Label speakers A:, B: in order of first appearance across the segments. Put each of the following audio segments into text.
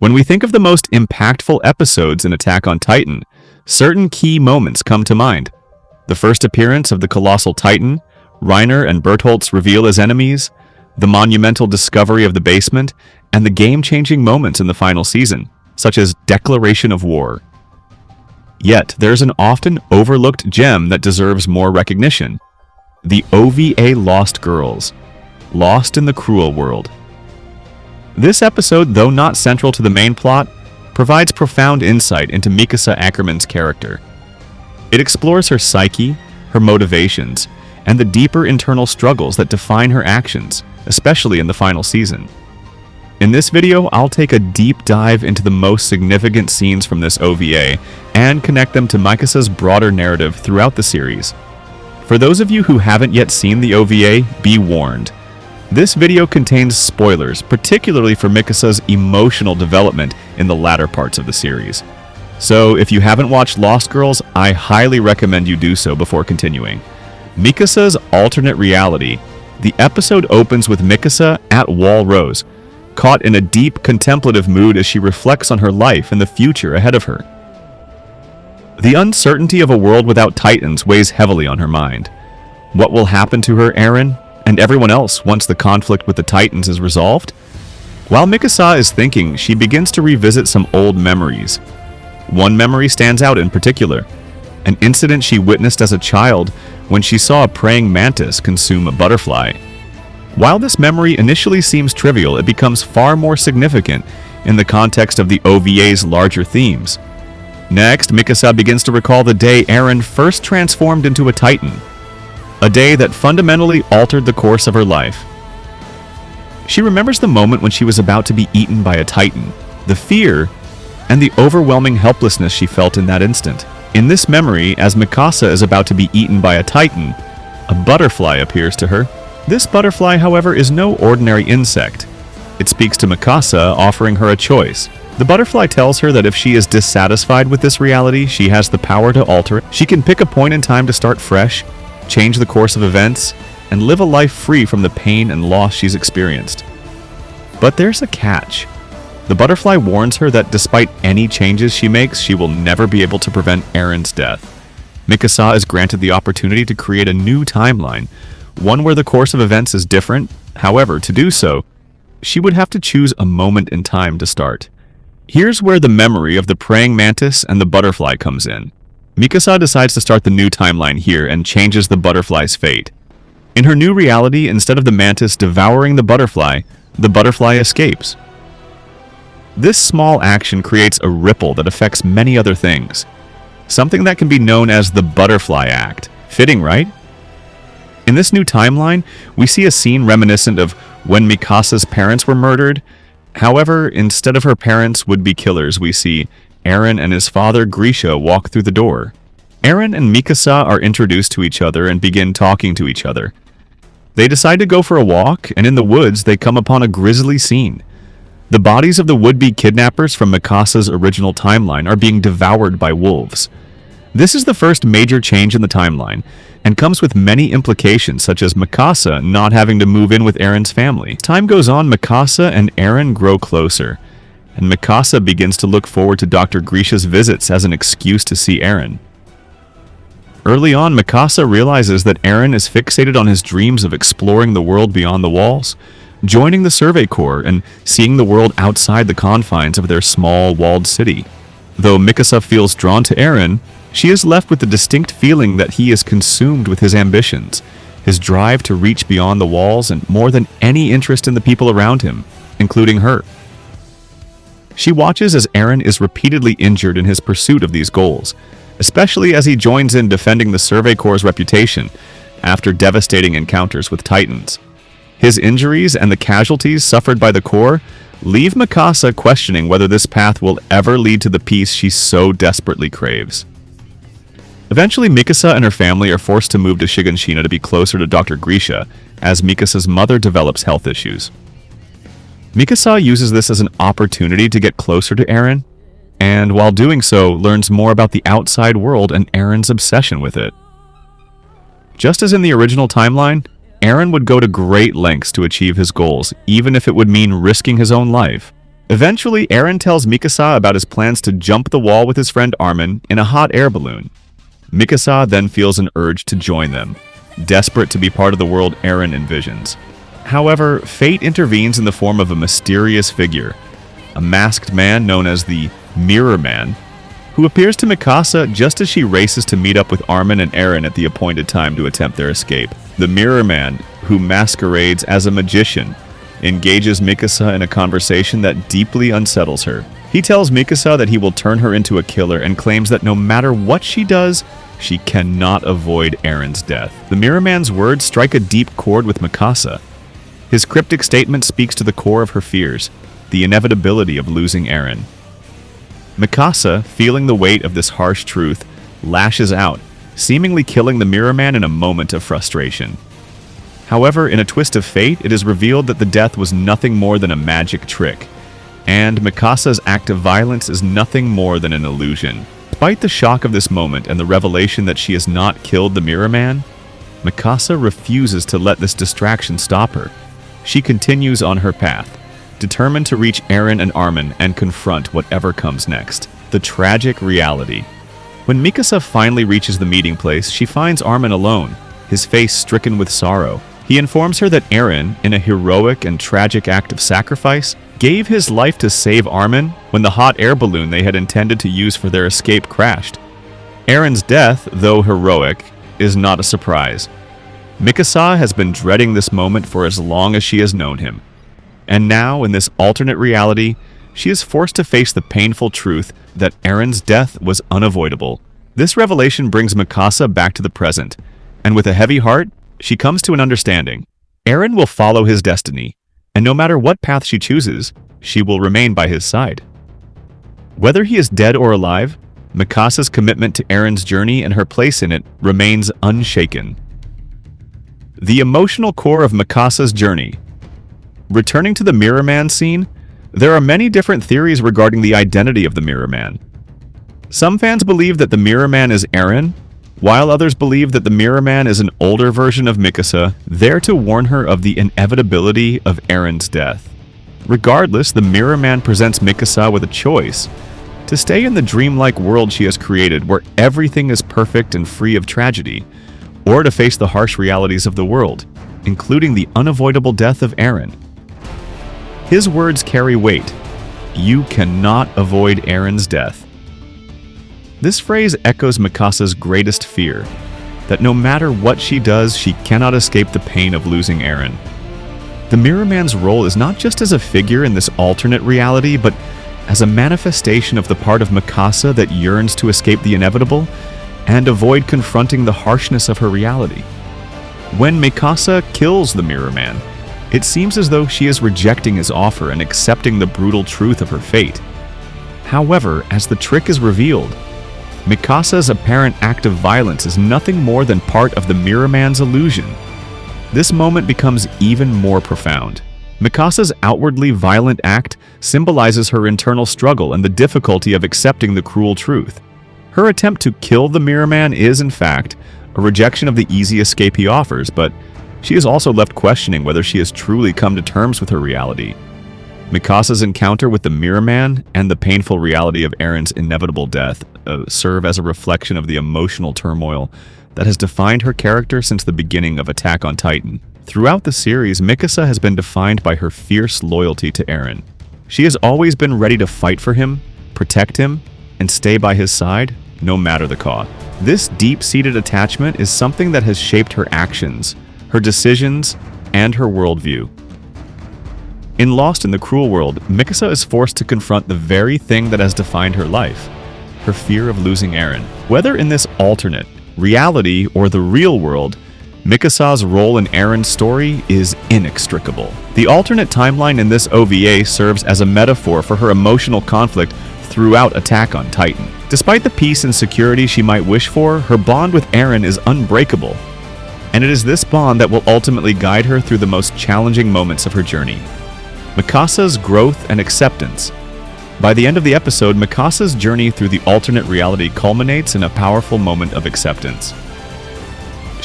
A: When we think of the most impactful episodes in Attack on Titan, certain key moments come to mind. The first appearance of the Colossal Titan, Reiner and Bertholt's reveal as enemies, the monumental discovery of the basement, and the game-changing moments in the final season, such as Declaration of War. Yet, there's an often overlooked gem that deserves more recognition. The OVA Lost Girls, Lost in the Cruel World. This episode, though not central to the main plot, provides profound insight into Mikasa Ackerman's character. It explores her psyche, her motivations, and the deeper internal struggles that define her actions, especially in the final season. In this video, I'll take a deep dive into the most significant scenes from this OVA and connect them to Mikasa's broader narrative throughout the series. For those of you who haven't yet seen the OVA, be warned. This video contains spoilers, particularly for Mikasa's emotional development in the latter parts of the series. So if you haven't watched Lost Girls, I highly recommend you do so before continuing. Mikasa's alternate reality. The episode opens with Mikasa at Wall Rose, caught in a deep contemplative mood as she reflects on her life and the future ahead of her. The uncertainty of a world without Titans weighs heavily on her mind. What will happen to her, Eren, and everyone else once the conflict with the Titans is resolved? While Mikasa is thinking, she begins to revisit some old memories. One memory stands out in particular, an incident she witnessed as a child when she saw a praying mantis consume a butterfly. While this memory initially seems trivial, it becomes far more significant in the context of the OVA's larger themes. Next, Mikasa begins to recall the day Eren first transformed into a Titan, a day that fundamentally altered the course of her life. She remembers the moment when she was about to be eaten by a Titan, the fear and the overwhelming helplessness she felt in that instant. In this memory, as Mikasa is about to be eaten by a Titan, a butterfly appears to her. This butterfly, however, is no ordinary insect. It speaks to Mikasa, offering her a choice. The butterfly tells her that if she is dissatisfied with this reality, she has the power to alter it. She can pick a point in time to start fresh, change the course of events, and live a life free from the pain and loss she's experienced. But there's a catch. The butterfly warns her that despite any changes she makes, she will never be able to prevent Eren's death. Mikasa is granted the opportunity to create a new timeline, one where the course of events is different. However, to do so, she would have to choose a moment in time to start. Here's where the memory of the praying mantis and the butterfly comes in. Mikasa decides to start the new timeline here and changes the butterfly's fate. In her new reality, instead of the mantis devouring the butterfly escapes. This small action creates a ripple that affects many other things. Something that can be known as the Butterfly Act. Fitting, right? In this new timeline, we see a scene reminiscent of when Mikasa's parents were murdered. However, instead of her parents' would-be killers, we see Eren and his father Grisha walk through the door. Eren and Mikasa are introduced to each other and begin talking to each other. They decide to go for a walk, and in the woods they come upon a grisly scene. The bodies of the would-be kidnappers from Mikasa's original timeline are being devoured by wolves. This is the first major change in the timeline, and comes with many implications such as Mikasa not having to move in with Eren's family. As time goes on, Mikasa and Eren grow closer, and Mikasa begins to look forward to Dr. Grisha's visits as an excuse to see Eren. Early on, Mikasa realizes that Eren is fixated on his dreams of exploring the world beyond the walls, joining the Survey Corps and seeing the world outside the confines of their small, walled city. Though Mikasa feels drawn to Eren, she is left with the distinct feeling that he is consumed with his ambitions, his drive to reach beyond the walls, and more than any interest in the people around him, including her. She watches as Eren is repeatedly injured in his pursuit of these goals, especially as he joins in defending the Survey Corps' reputation after devastating encounters with Titans. His injuries and the casualties suffered by the Corps leave Mikasa questioning whether this path will ever lead to the peace she so desperately craves. Eventually, Mikasa and her family are forced to move to Shiganshina to be closer to Dr. Grisha, as Mikasa's mother develops health issues. Mikasa uses this as an opportunity to get closer to Eren, and while doing so, learns more about the outside world and Eren's obsession with it. Just as in the original timeline, Eren would go to great lengths to achieve his goals, even if it would mean risking his own life. Eventually, Eren tells Mikasa about his plans to jump the wall with his friend Armin in a hot air balloon. Mikasa then feels an urge to join them, desperate to be part of the world Eren envisions. However, fate intervenes in the form of a mysterious figure, a masked man known as the Mirror Man, who appears to Mikasa just as she races to meet up with Armin and Eren at the appointed time to attempt their escape. The Mirror Man, who masquerades as a magician, engages Mikasa in a conversation that deeply unsettles her. He tells Mikasa that he will turn her into a killer and claims that no matter what she does, she cannot avoid Eren's death. The Mirror Man's words strike a deep chord with Mikasa. His cryptic statement speaks to the core of her fears, the inevitability of losing Eren. Mikasa, feeling the weight of this harsh truth, lashes out, seemingly killing the Mirror Man in a moment of frustration. However, in a twist of fate, it is revealed that the death was nothing more than a magic trick, and Mikasa's act of violence is nothing more than an illusion. Despite the shock of this moment and the revelation that she has not killed the Mirror Man, Mikasa refuses to let this distraction stop her. She continues on her path, determined to reach Eren and Armin and confront whatever comes next. The tragic reality. When Mikasa finally reaches the meeting place, she finds Armin alone, his face stricken with sorrow. He informs her that Eren, in a heroic and tragic act of sacrifice, gave his life to save Armin when the hot air balloon they had intended to use for their escape crashed. Eren's death, though heroic, is not a surprise. Mikasa has been dreading this moment for as long as she has known him. And now, in this alternate reality, she is forced to face the painful truth that Eren's death was unavoidable. This revelation brings Mikasa back to the present, and with a heavy heart, she comes to an understanding. Eren will follow his destiny, and no matter what path she chooses, she will remain by his side. Whether he is dead or alive, Mikasa's commitment to Eren's journey and her place in it remains unshaken. The emotional core of Mikasa's journey. Returning to the Mirror Man scene, there are many different theories regarding the identity of the Mirror Man. Some fans believe that the Mirror Man is Eren, while others believe that the Mirror Man is an older version of Mikasa, there to warn her of the inevitability of Eren's death. Regardless, the Mirror Man presents Mikasa with a choice: to stay in the dreamlike world she has created where everything is perfect and free of tragedy, or to face the harsh realities of the world, including the unavoidable death of Eren. His words carry weight. You cannot avoid Eren's death. This phrase echoes Mikasa's greatest fear, that no matter what she does, she cannot escape the pain of losing Eren. The Mirror Man's role is not just as a figure in this alternate reality, but as a manifestation of the part of Mikasa that yearns to escape the inevitable and avoid confronting the harshness of her reality. When Mikasa kills the Mirror Man, it seems as though she is rejecting his offer and accepting the brutal truth of her fate. However, as the trick is revealed, Mikasa's apparent act of violence is nothing more than part of the Mirror Man's illusion. This moment becomes even more profound. Mikasa's outwardly violent act symbolizes her internal struggle and the difficulty of accepting the cruel truth. Her attempt to kill the Mirror Man is, in fact, a rejection of the easy escape he offers, but she is also left questioning whether she has truly come to terms with her reality. Mikasa's encounter with the Mirror Man and the painful reality of Eren's inevitable death serve as a reflection of the emotional turmoil that has defined her character since the beginning of Attack on Titan. Throughout the series, Mikasa has been defined by her fierce loyalty to Eren. She has always been ready to fight for him, protect him, and stay by his side, no matter the cost. This deep-seated attachment is something that has shaped her actions, her decisions, and her worldview. In Lost in the Cruel World, Mikasa is forced to confront the very thing that has defined her life, her fear of losing Eren. Whether in this alternate reality or the real world, Mikasa's role in Eren's story is inextricable. The alternate timeline in this OVA serves as a metaphor for her emotional conflict throughout Attack on Titan. Despite the peace and security she might wish for, her bond with Eren is unbreakable, and it is this bond that will ultimately guide her through the most challenging moments of her journey. Mikasa's growth and acceptance. By the end of the episode, Mikasa's journey through the alternate reality culminates in a powerful moment of acceptance.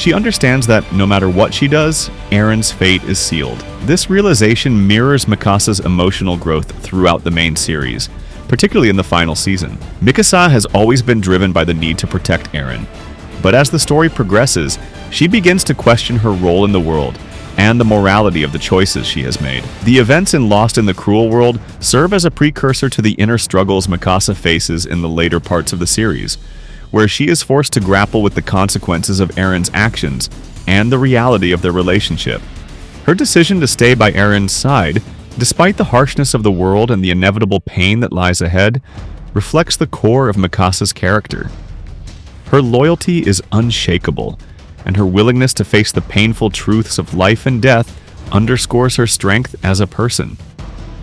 A: She understands that no matter what she does, Eren's fate is sealed. This realization mirrors Mikasa's emotional growth throughout the main series, particularly in the final season. Mikasa has always been driven by the need to protect Eren, but as the story progresses, she begins to question her role in the world and the morality of the choices she has made. The events in Lost in the Cruel World serve as a precursor to the inner struggles Mikasa faces in the later parts of the series, where she is forced to grapple with the consequences of Eren's actions and the reality of their relationship. Her decision to stay by Eren's side, despite the harshness of the world and the inevitable pain that lies ahead, reflects the core of Mikasa's character. Her loyalty is unshakable, and her willingness to face the painful truths of life and death underscores her strength as a person.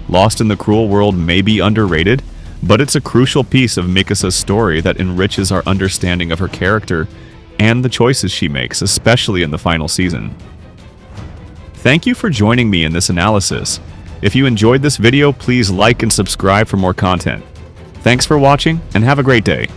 A: Lost in the Cruel World may be underrated, but it's a crucial piece of Mikasa's story that enriches our understanding of her character and the choices she makes, especially in the final season. Thank you for joining me in this analysis. If you enjoyed this video, please like and subscribe for more content. Thanks for watching, and have a great day.